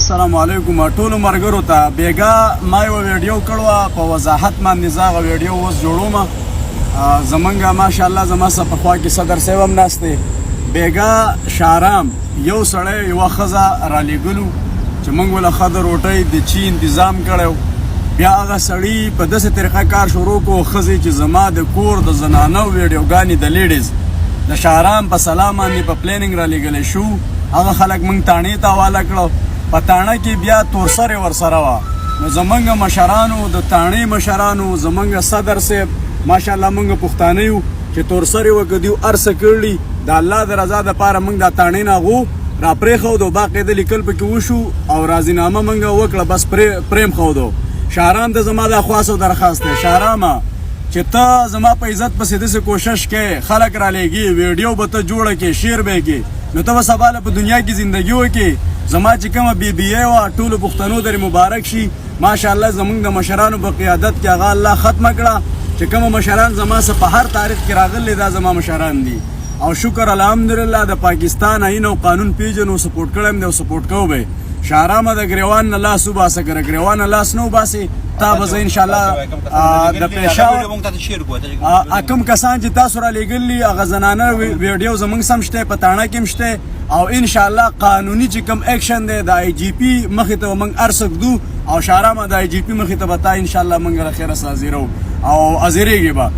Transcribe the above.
السلام علیکم ټولو مرګرو ته بیګا ما یو ویډیو کړو په وضاحت باندې زاغه ویډیو اوس جوړوم زمونږه ماشاءالله زما سره په خوا کې صدر صاحب هم ناشته بیګا شارام یو سړی یو خزه را لګلو چې موږ ول خضر روټي د چی تنظیم کړو بیا هغه سړی په داسې طریقه کار شروع کو خزه چې زما د کور د زنانو ویډیوګانی د لیډیز د شارام په سلام باندې په پلانینګ را لګل شو هغه خلک موږ تانه ته حواله کړو پتاڼه کې بیا تورسره ورسره وا نو زمونږ مشرانو د تانه مشرانو زمونږ صدر صاحب ماشاءالله موږ پښتانه یو چې تورسره وکړو ارسه کړلی د الله د رضا د پاره موږ د تانه نه غو را پرې خو دو باقی د لیکل پکې وشو او راضینامه موږ وکړه بس پریم خو دو شارام د زما د خواصو درخواست ده شارامه چې ته زما په عزت په سیده سے کوشش کې خلک را لېږي ویډیو به ته جوړه کې شیر به کې نو ته سباله په دنیا کې زندگی وکې زما چې کومه بی بی ای وا ټولو پښتنو در مبارک شي ماشاءالله زمونږ د مشرانو په قیادت کې هغه الله ختم کړه چې کومه مشران زما سره په هر تاریخ کې راغلي دا زما مشران دي او شکر الحمدلله د پاکستان آئین او قانون پیژنو سپورټ کړم دی او سپورټ کوو به شارامه د ګریوان الله صبح سره ګریوان الله سنو باسي تا به ان شاء الله د پېښور اکم کسان چې تاسو را لګلی هغه زنانه ویډیو زمونږ سم شته پتاڼه کې مشته او ان شاء الله قانوني چې کوم اکشن دی د آی جی پی مخې ته موږ ارسک دو او شارامه د آی جی پی مخې ته بتا ان شاء الله موږ خیر سازیرو او ازریږي به